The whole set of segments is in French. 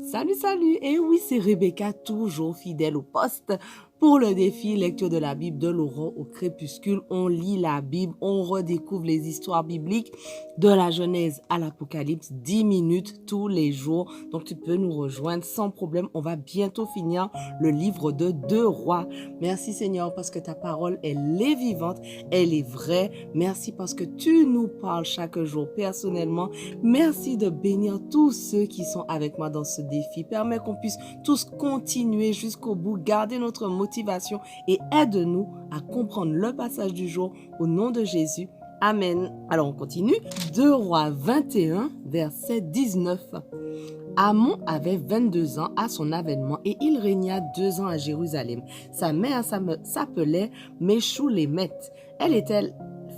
Salut, salut! Et oui, c'est Rebecca, toujours fidèle au poste. Pour le défi lecture de la Bible de l'aurore au crépuscule, on lit la Bible, on redécouvre les histoires bibliques de la Genèse à l'Apocalypse, 10 minutes tous les jours. Donc tu peux nous rejoindre sans problème. On va bientôt finir le livre de 2 rois. Merci Seigneur parce que ta parole, elle est vivante, elle est vraie. Merci parce que tu nous parles chaque jour personnellement. Merci de bénir tous ceux qui sont avec moi dans ce défi. Permets qu'on puisse tous continuer jusqu'au bout, garder notre motivation et aide-nous à comprendre le passage du jour au nom de Jésus. Amen. Alors on continue. 2 Rois 21, verset 19. Amon avait 22 ans à son avènement et il régna 2 ans à Jérusalem. Sa mère s'appelait Meshulémet. Elle était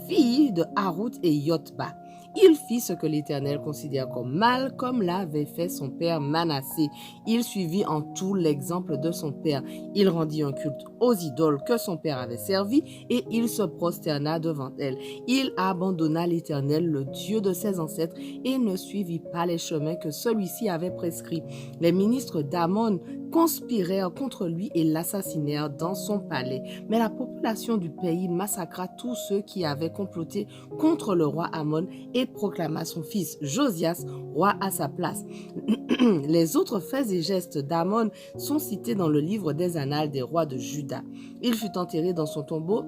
fille de Harout et Yotba. Il fit ce que l'Éternel considère comme mal, comme l'avait fait son père Manassé. Il suivit en tout l'exemple de son père. Il rendit un culte aux idoles que son père avait servi et il se prosterna devant elles. Il abandonna l'Éternel, le Dieu de ses ancêtres, et ne suivit pas les chemins que celui-ci avait prescrits. Les ministres d'Amon conspirèrent contre lui et l'assassinèrent dans son palais. Mais la population du pays massacra tous ceux qui avaient comploté contre le roi Amon et proclama son fils Josias roi à sa place. Les autres faits et gestes d'Amon sont cités dans le livre des Annales des rois de Juda. Il fut enterré dans son tombeau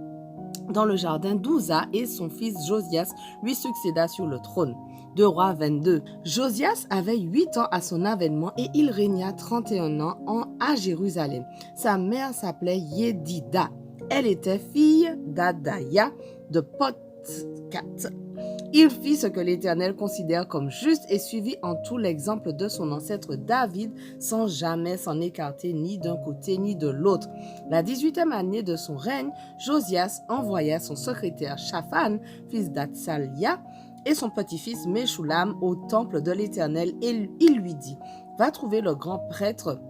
dans le jardin d'Ouza et son fils Josias lui succéda sur le trône. 2 Rois 22. Josias avait 8 ans à son avènement et il régna 31 ans à Jérusalem. Sa mère s'appelait Yedida. Elle était fille d'Adaya de Potkat. Il fit ce que l'Éternel considère comme juste et suivit en tout l'exemple de son ancêtre David sans jamais s'en écarter ni d'un côté ni de l'autre. La 18e année de son règne, Josias envoya son secrétaire Shaphan, fils d'Atsalia, et son petit-fils Meshulam au temple de l'Éternel et il lui dit « Va trouver le grand prêtre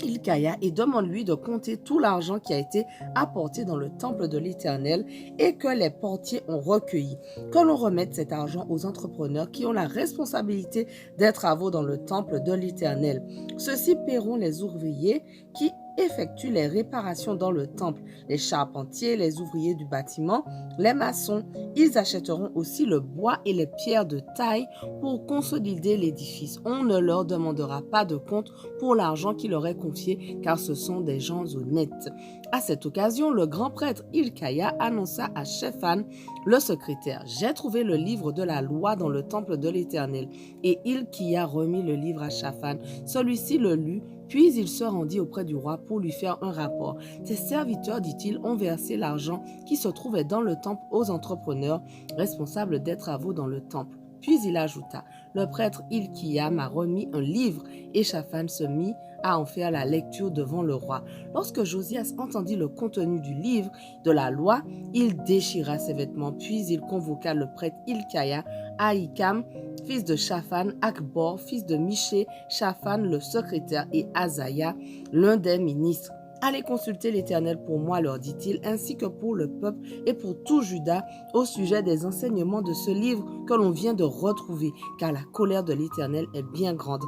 Hilkaya et demande-lui de compter tout l'argent qui a été apporté dans le temple de l'Éternel et que les portiers ont recueilli. Que l'on remette cet argent aux entrepreneurs qui ont la responsabilité des travaux dans le temple de l'Éternel. Ceux-ci paieront les ouvriers qui effectuent les réparations dans le temple, les charpentiers, les ouvriers du bâtiment, les maçons. Ils achèteront aussi le bois et les pierres de taille pour consolider l'édifice. On ne leur demandera pas de compte pour l'argent qui leur est confié, car ce sont des gens honnêtes. À cette occasion, le grand prêtre Hilkaya annonça à Shaphan, le secrétaire, « J'ai trouvé le livre de la loi dans le temple de l'Éternel. » Et Hilkaya remit le livre à Shaphan. Celui-ci le lut, puis il se rendit auprès du roi pour lui faire un rapport. Tes serviteurs, dit-il, ont versé l'argent qui se trouvait dans le temple aux entrepreneurs responsables des travaux dans le temple. Puis il ajouta, le prêtre Hilkaya m'a remis un livre et Shaphan se mit à en faire la lecture devant le roi. Lorsque Josias entendit le contenu du livre de la loi, il déchira ses vêtements, puis il convoqua le prêtre Hilkaya, Ahikam, fils de Shaphan, Akbor, fils de Miché, Shaphan, le secrétaire, et Azaya, l'un des ministres. Allez consulter l'Éternel pour moi, leur dit-il, ainsi que pour le peuple et pour tout Juda au sujet des enseignements de ce livre que l'on vient de retrouver, car la colère de l'Éternel est bien grande.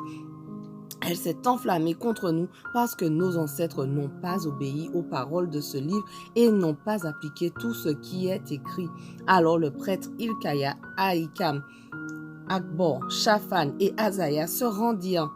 Elle s'est enflammée contre nous parce que nos ancêtres n'ont pas obéi aux paroles de ce livre et n'ont pas appliqué tout ce qui est écrit. Alors le prêtre Hilkaya, Ahikam, Akbor, Shaphan et Azaya se rendirent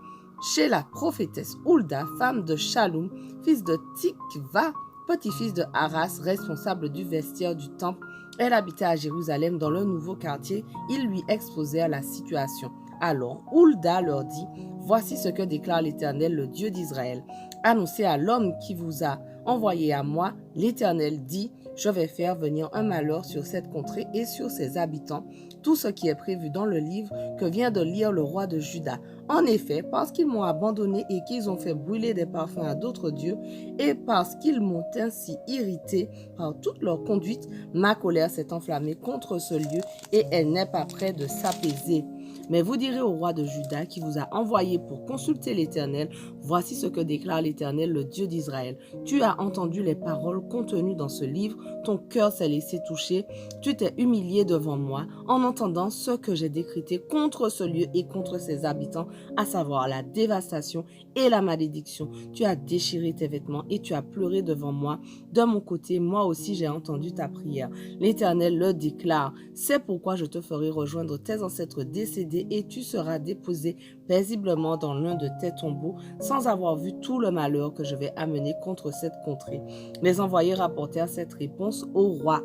chez la prophétesse Hulda, femme de Shallum, fils de Tikva, petit-fils de Haras, responsable du vestiaire du temple. Elle habitait à Jérusalem dans le nouveau quartier. Ils lui exposèrent la situation. Alors Hulda leur dit, « Voici ce que déclare l'Éternel, le Dieu d'Israël. Annoncez à l'homme qui vous a envoyé à moi, l'Éternel dit, je vais faire venir un malheur sur cette contrée et sur ses habitants, tout ce qui est prévu dans le livre que vient de lire le roi de Juda. En effet, parce qu'ils m'ont abandonné et qu'ils ont fait brûler des parfums à d'autres dieux, et parce qu'ils m'ont ainsi irrité par toute leur conduite, ma colère s'est enflammée contre ce lieu et elle n'est pas près de s'apaiser. » Mais vous direz au roi de Juda qui vous a envoyé pour consulter l'Éternel, voici ce que déclare l'Éternel, le Dieu d'Israël. Tu as entendu les paroles contenues dans ce livre, ton cœur s'est laissé toucher, tu t'es humilié devant moi en entendant ce que j'ai décrété contre ce lieu et contre ses habitants, à savoir la dévastation et la malédiction. Tu as déchiré tes vêtements et tu as pleuré devant moi. De mon côté, moi aussi j'ai entendu ta prière. L'Éternel le déclare. C'est pourquoi je te ferai rejoindre tes ancêtres décédés et tu seras déposé paisiblement dans l'un de tes tombeaux sans avoir vu tout le malheur que je vais amener contre cette contrée. Les envoyés rapportèrent cette réponse au roi.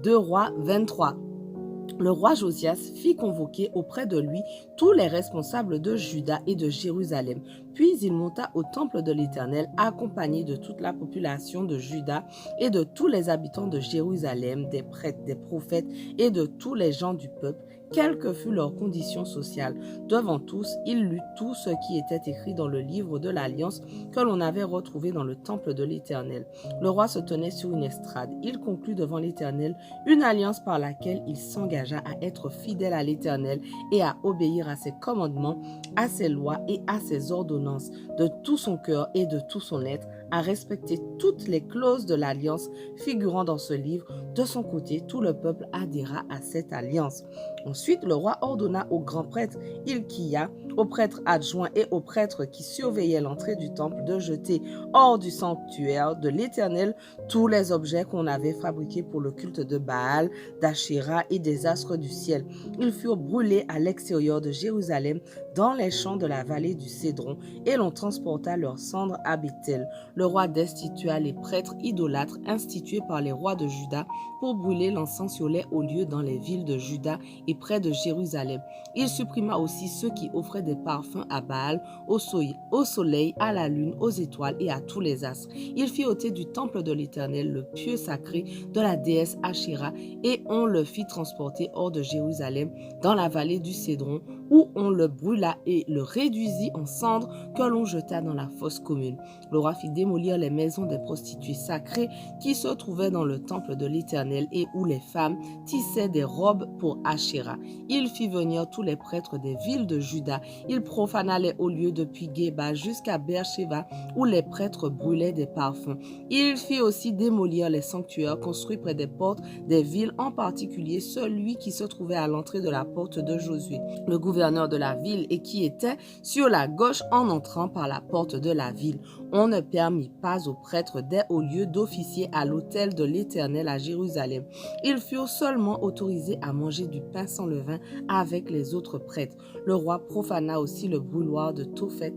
2 Rois 23. Le roi Josias fit convoquer auprès de lui tous les responsables de Juda et de Jérusalem. Puis il monta au temple de l'Éternel, accompagné de toute la population de Juda et de tous les habitants de Jérusalem, des prêtres, des prophètes et de tous les gens du peuple, quelle que fût leur condition sociale. Devant tous, il lut tout ce qui était écrit dans le livre de l'Alliance que l'on avait retrouvé dans le temple de l'Éternel. Le roi se tenait sur une estrade. Il conclut devant l'Éternel une alliance par laquelle il s'engagea à être fidèle à l'Éternel et à obéir à ses commandements, à ses lois et à ses ordonnances de tout son cœur et de tout son être, à respecter toutes les clauses de l'alliance figurant dans ce livre. De son côté, tout le peuple adhéra à cette alliance. Ensuite, le roi ordonna au grand prêtre Hilkia, aux prêtres adjoints et aux prêtres qui surveillaient l'entrée du temple de jeter hors du sanctuaire de l'Éternel tous les objets qu'on avait fabriqués pour le culte de Baal, d'Achéra et des astres du ciel. Ils furent brûlés à l'extérieur de Jérusalem dans les champs de la vallée du Cédron et l'on transporta leurs cendres à Béthel. Le roi destitua les prêtres idolâtres institués par les rois de Juda pour brûler l'encens sur les hauts lieux dans les villes de Juda et près de Jérusalem. Il supprima aussi ceux qui offraient des parfums à Baal, au soleil, à la lune, aux étoiles et à tous les astres. Il fit ôter du temple de l'Éternel le pieu sacré de la déesse Achéra et on le fit transporter hors de Jérusalem dans la vallée du Cédron où on le brûla et le réduisit en cendres que l'on jeta dans la fosse commune. Le roi fit démolir les maisons des prostituées sacrées qui se trouvaient dans le temple de l'Éternel et où les femmes tissaient des robes pour Achéra. Il fit venir tous les prêtres des villes de Juda. Il profana les hauts lieux depuis Géba jusqu'à Beersheba où les prêtres brûlaient des parfums. Il fit aussi démolir les sanctuaires construits près des portes des villes, en particulier celui qui se trouvait à l'entrée de la porte de Josué, le gouverneur de la ville, et qui était sur la gauche en entrant par la porte de la ville. On ne permit pas aux prêtres des hauts lieux d'officier à l'autel de l'Éternel à Jérusalem. Ils furent seulement autorisés à manger du pain sans levain avec les autres prêtres. Le roi profana aussi le brûloir de Tophet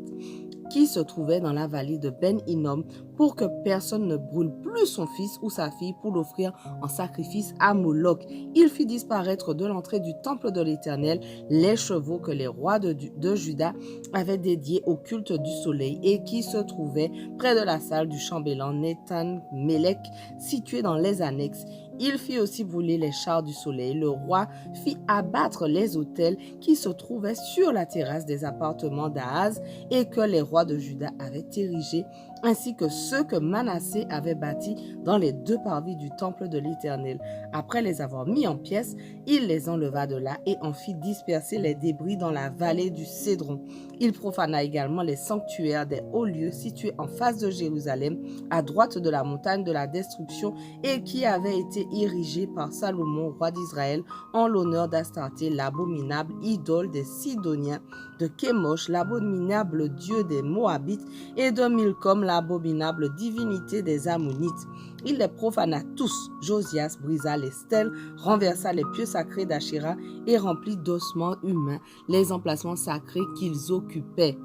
qui se trouvait dans la vallée de Ben-Hinnom pour que personne ne brûle plus son fils ou sa fille pour l'offrir en sacrifice à Moloch. Il fit disparaître de l'entrée du temple de l'Éternel les chevaux que les rois de Juda avaient dédiés au culte du soleil et qui se trouvaient près de la salle du chambellan Nathan-Mélec située dans les annexes. Il fit aussi brûler les chars du soleil. Le roi fit abattre les autels qui se trouvaient sur la terrasse des appartements d'Ahaz et que les rois de Juda avaient érigés, ainsi que ceux que Manassé avait bâtis dans les 2 parvis du temple de l'Éternel. Après les avoir mis en pièces, il les enleva de là et en fit disperser les débris dans la vallée du Cédron. Il profana également les sanctuaires des hauts lieux situés en face de Jérusalem, à droite de la montagne de la destruction et qui avaient été érigés par Salomon, roi d'Israël, en l'honneur d'Astarté, l'abominable idole des Sidoniens, de Kémosh, l'abominable dieu des Moabites, et de Milcom, l'abominable divinité des Ammonites. Il les profana tous. Josias brisa les stèles, renversa les pieux sacrés d'Achéra et remplit d'ossements humains les emplacements sacrés qu'ils occupaient.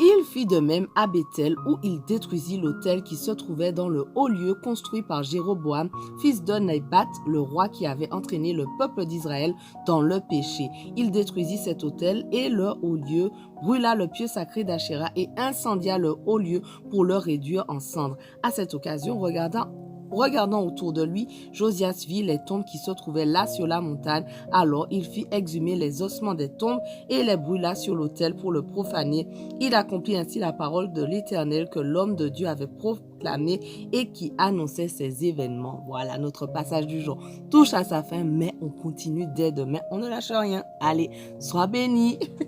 Il fit de même à Béthel où il détruisit l'autel qui se trouvait dans le haut lieu construit par Jéroboam, fils de Nebat, le roi qui avait entraîné le peuple d'Israël dans le péché. Il détruisit cet autel et le haut lieu, brûla le pieu sacré d'Achéra et incendia le haut lieu pour le réduire en cendres. À cette occasion, regardant Regardant autour de lui, Josias vit les tombes qui se trouvaient là sur la montagne. Alors il fit exhumer les ossements des tombes et les brûla sur l'autel pour le profaner. Il accomplit ainsi la parole de l'Éternel que l'homme de Dieu avait proclamée et qui annonçait ces événements. Voilà, notre passage du jour touche à sa fin, mais on continue dès demain. On ne lâche rien. Allez, sois béni.